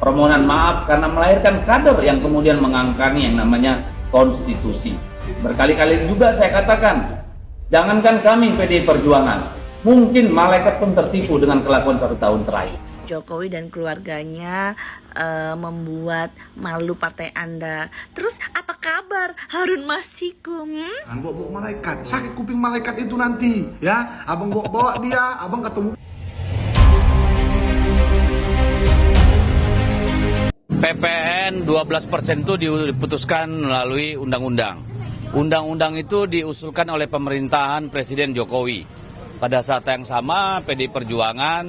permohonan maaf karena melahirkan kader yang kemudian mengangkangi yang namanya konstitusi. Berkali-kali juga saya katakan, jangankan kami PDI Perjuangan, mungkin malaikat pun tertipu dengan kelakuan 1 tahun terakhir. Jokowi dan keluarganya membuat malu partai Anda. Terus apa kabar Harun Masiku? Bawa malaikat, sakit kuping malaikat itu nanti, ya. Abang bawa dia, abang ketemu. PPN 12% itu diputuskan melalui undang-undang. Undang-undang itu diusulkan oleh pemerintahan Presiden Jokowi. Pada saat yang sama, PDI Perjuangan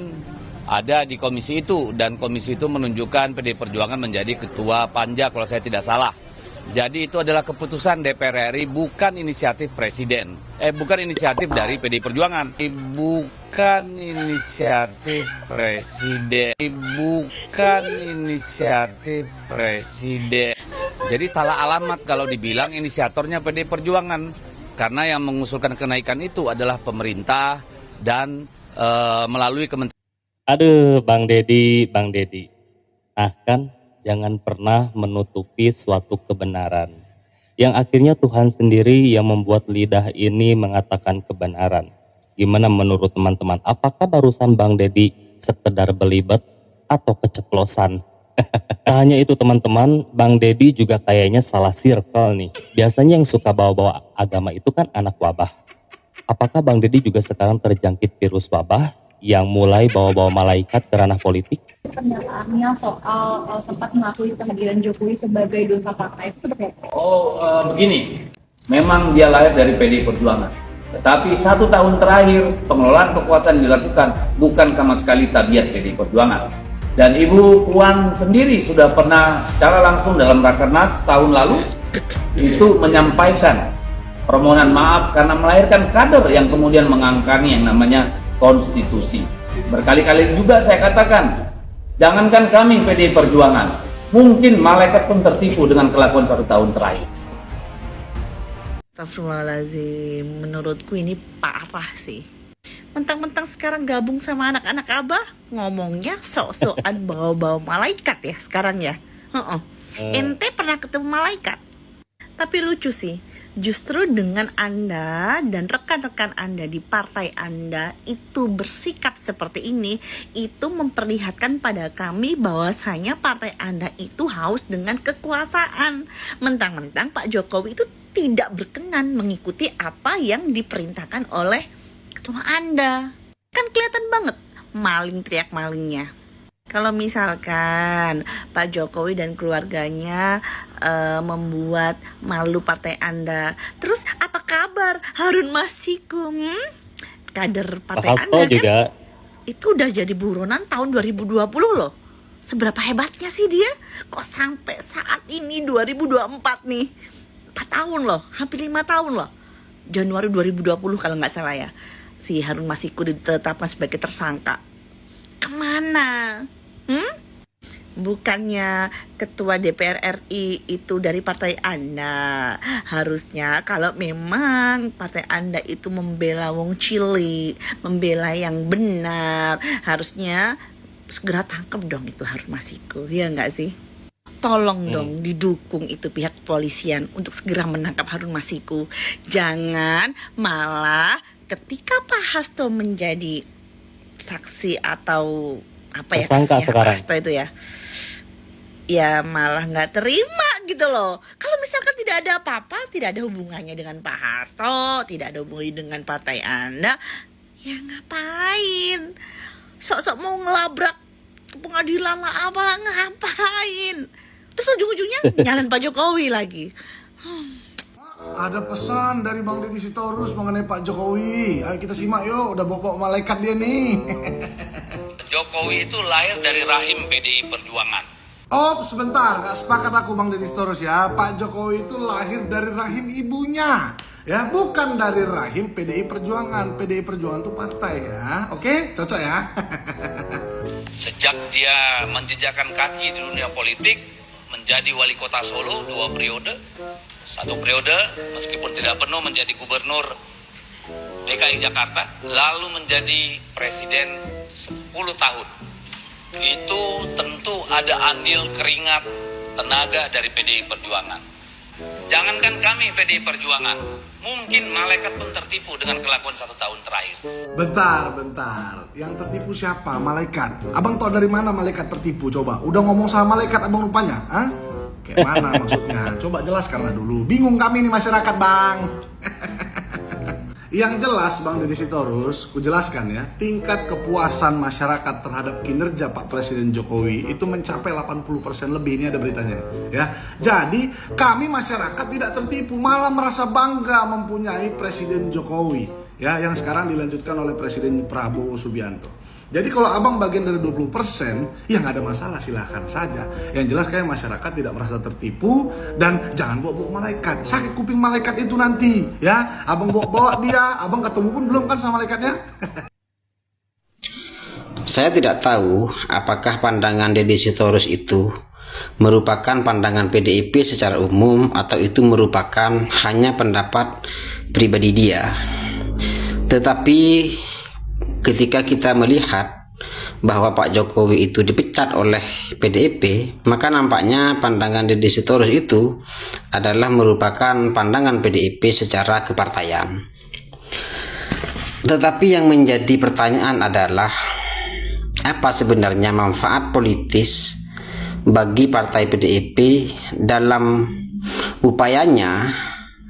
ada di komisi itu, dan komisi itu menunjukkan PDI Perjuangan menjadi ketua panja kalau saya tidak salah. Jadi itu adalah keputusan DPR RI, bukan inisiatif Presiden. Bukan inisiatif dari PDI Perjuangan. Bukan inisiatif Presiden. Bukan inisiatif Presiden. Jadi salah alamat kalau dibilang inisiatornya PDI Perjuangan. Karena yang mengusulkan kenaikan itu adalah pemerintah dan melalui Kementerian. Aduh, Bang Deddy. Nah kan, jangan pernah menutupi suatu kebenaran. Yang akhirnya Tuhan sendiri yang membuat lidah ini mengatakan kebenaran. Gimana menurut teman-teman? Apakah barusan Bang Deddy sekedar belibet atau keceplosan? Tak hanya itu teman-teman, Bang Deddy juga kayaknya salah circle nih. Biasanya yang suka bawa-bawa agama itu kan anak wabah. Apakah Bang Deddy juga sekarang terjangkit virus wabah yang mulai bawa-bawa malaikat ke ranah politik? Pernyataannya soal sempat mengakui kehadiran Jokowi sebagai dosa partai itu seperti apa? Begini, memang dia lahir dari PDI Perjuangan. Tetapi 1 tahun terakhir pengelolaan kekuasaan dilakukan bukan sama sekali tabiat PDI Perjuangan. Dan Ibu Puan sendiri sudah pernah secara langsung dalam Rakernas tahun lalu itu menyampaikan permohonan maaf karena melahirkan kader yang kemudian mengangkangi yang namanya konstitusi. Berkali-kali juga saya katakan, jangankan kami PDI Perjuangan, mungkin malaikat pun tertipu dengan kelakuan 1 tahun terakhir. Astagfirullahaladzim, menurutku ini parah sih. Mentang-mentang sekarang gabung sama anak-anak Abah, ngomongnya sok-sokan bawa-bawa malaikat ya sekarang ya. Ente pernah ketemu malaikat? Tapi lucu sih, justru dengan Anda dan rekan-rekan Anda di partai Anda itu bersikap seperti ini, itu memperlihatkan pada kami bahwasanya partai Anda itu haus dengan kekuasaan. Mentang-mentang Pak Jokowi itu tidak berkenan mengikuti apa yang diperintahkan oleh ketua Anda. Kan kelihatan banget maling teriak malingnya. Kalau misalkan Pak Jokowi dan keluarganya membuat malu partai Anda, terus apa kabar Harun Masiku? Kader partai Anda kan juga itu udah jadi buronan tahun 2020 loh. Seberapa hebatnya sih dia? Kok sampai saat ini 2024 nih, 4 tahun loh, hampir 5 tahun loh. Januari 2020 kalau nggak salah ya, si Harun Masiku ditetapkan sebagai tersangka. Kemana? Bukannya ketua DPR RI itu dari partai Anda. Harusnya kalau memang partai Anda itu membela wong cilik, membela yang benar, harusnya segera tangkap dong itu Harun Masiku, ya nggak sih? Tolong dong didukung itu pihak kepolisian untuk segera menangkap Harun Masiku. Jangan malah ketika Pak Hasto menjadi saksi atau apa ya, tersangka sekarang Hasto itu ya malah nggak terima gitu loh. Kalau misalkan tidak ada apa-apa, tidak ada hubungannya dengan Pak Hasto, tidak ada hubungannya dengan partai Anda, ya ngapain? Sok-sok mau ngelabrak ke pengadilan lah, apalah, ngapain? Terus ujung-ujungnya nyalain Pak Jokowi lagi. Ada pesan dari Bang Deddy Sitorus mengenai Pak Jokowi. Ayo kita simak yuk, udah bawa malaikat dia nih. Jokowi itu lahir dari rahim PDI Perjuangan. Oh, sebentar, gak sepakat aku Bang Deddy Sitorus ya. Pak Jokowi itu lahir dari rahim ibunya, ya, bukan dari rahim PDI Perjuangan. PDI Perjuangan itu partai ya. Oke, cocok ya. Sejak dia menjejakkan kaki di dunia politik, menjadi wali kota Solo 2 periode, 1 periode meskipun tidak penuh menjadi gubernur DKI Jakarta, lalu menjadi presiden 10 tahun. itu tentu ada andil keringat tenaga dari PDI Perjuangan. Jangankan kami PDI Perjuangan, mungkin malaikat pun tertipu dengan kelakuan 1 tahun terakhir. Bentar. Yang tertipu siapa? Malaikat. Abang tahu dari mana malaikat tertipu? Coba. Udah ngomong sama malaikat abang rupanya? Hah? Kayak mana maksudnya? Coba jelaskanlah dulu. Bingung kami nih masyarakat, Bang. Yang jelas Bang Deddy Sitorus, ku jelaskan ya, tingkat kepuasan masyarakat terhadap kinerja Pak Presiden Jokowi itu mencapai 80% lebih, ini ada beritanya nih, ya. Jadi kami masyarakat tidak tertipu, malah merasa bangga mempunyai Presiden Jokowi, ya, yang sekarang dilanjutkan oleh Presiden Prabowo Subianto. Jadi kalau abang bagian dari 20%, ya nggak ada masalah, silahkan saja. Yang jelas kayak masyarakat tidak merasa tertipu dan jangan bawa-bawa malaikat. Sakit kuping malaikat itu nanti, ya. Abang bawa dia, abang ketemu pun belum kan sama malaikatnya? Saya tidak tahu apakah pandangan Deddy Sitorus itu merupakan pandangan PDIP secara umum atau itu merupakan hanya pendapat pribadi dia. Tetapi ketika kita melihat bahwa Pak Jokowi itu dipecat oleh PDIP, maka nampaknya pandangan Deddy Sitorus itu adalah merupakan pandangan PDIP secara kepartaian. Tetapi yang menjadi pertanyaan adalah apa sebenarnya manfaat politis bagi partai PDIP dalam upayanya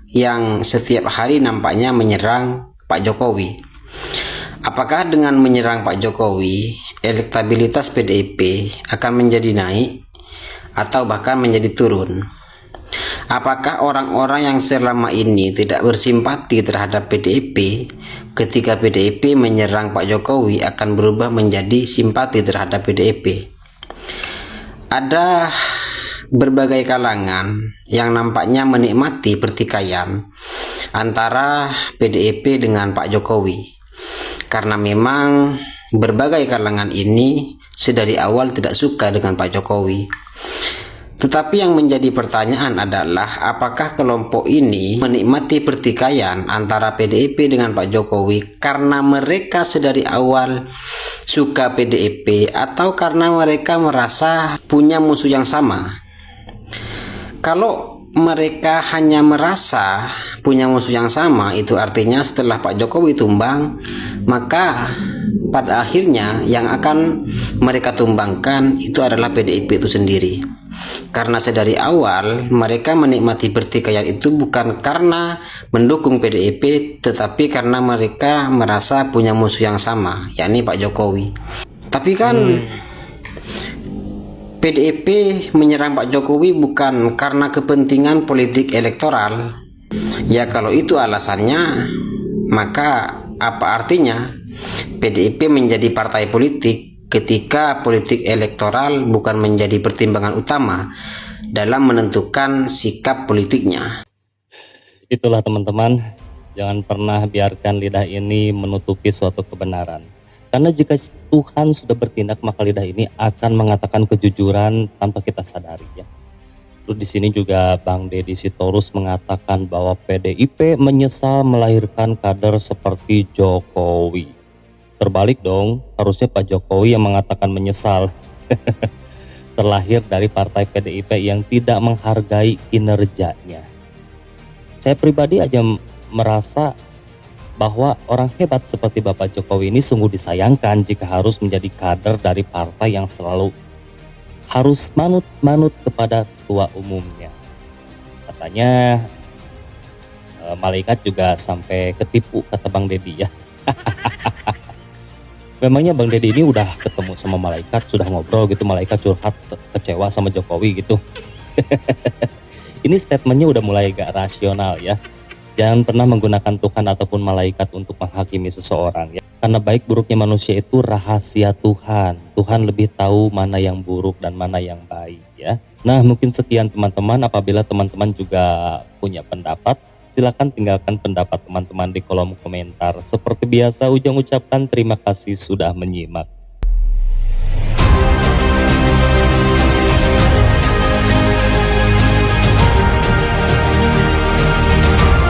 yang setiap hari nampaknya menyerang Pak Jokowi. Apakah dengan menyerang Pak Jokowi, elektabilitas PDIP akan menjadi naik atau bahkan menjadi turun? Apakah orang-orang yang selama ini tidak bersimpati terhadap PDIP, ketika PDIP menyerang Pak Jokowi akan berubah menjadi simpati terhadap PDIP? Ada berbagai kalangan yang nampaknya menikmati pertikaian antara PDIP dengan Pak Jokowi. Karena memang berbagai kalangan ini sedari awal tidak suka dengan Pak Jokowi. Tetapi yang menjadi pertanyaan adalah apakah kelompok ini menikmati pertikaian antara PDIP dengan Pak Jokowi karena mereka sedari awal suka PDIP atau karena mereka merasa punya musuh yang sama. Kalau mereka hanya merasa punya musuh yang sama, itu artinya setelah Pak Jokowi tumbang, maka pada akhirnya yang akan mereka tumbangkan itu adalah PDIP itu sendiri. Karena sedari awal mereka menikmati pertikaian itu bukan karena mendukung PDIP, tetapi karena mereka merasa punya musuh yang sama, yakni Pak Jokowi. Tapi kan PDIP menyerang Pak Jokowi bukan karena kepentingan politik elektoral. Ya kalau itu alasannya, maka apa artinya PDIP menjadi partai politik ketika politik elektoral bukan menjadi pertimbangan utama dalam menentukan sikap politiknya? Itulah teman-teman, jangan pernah biarkan lidah ini menutupi suatu kebenaran. Karena jika Tuhan sudah bertindak, maka lidah ini akan mengatakan kejujuran tanpa kita sadari, ya. Lalu di sini juga Bang Deddy Sitorus mengatakan bahwa PDIP menyesal melahirkan kader seperti Jokowi. Terbalik dong, harusnya Pak Jokowi yang mengatakan menyesal. Terlahir dari partai PDIP yang tidak menghargai kinerjanya. Saya pribadi aja merasa bahwa orang hebat seperti Bapak Jokowi ini sungguh disayangkan jika harus menjadi kader dari partai yang selalu harus manut kepada ketua umumnya. Katanya malaikat juga sampai ketipu, kata Bang Deddy, ya. Memangnya Bang Deddy ini udah ketemu sama malaikat, sudah ngobrol gitu, malaikat curhat kecewa sama Jokowi gitu. Ini statementnya udah mulai gak rasional, ya. Jangan pernah menggunakan Tuhan ataupun malaikat untuk menghakimi seseorang, ya. Karena baik buruknya manusia itu rahasia Tuhan. Tuhan lebih tahu mana yang buruk dan mana yang baik, ya. Nah, mungkin sekian teman-teman. Apabila teman-teman juga punya pendapat, silakan tinggalkan pendapat teman-teman di kolom komentar. Seperti biasa, Ujang ucapkan terima kasih sudah menyimak.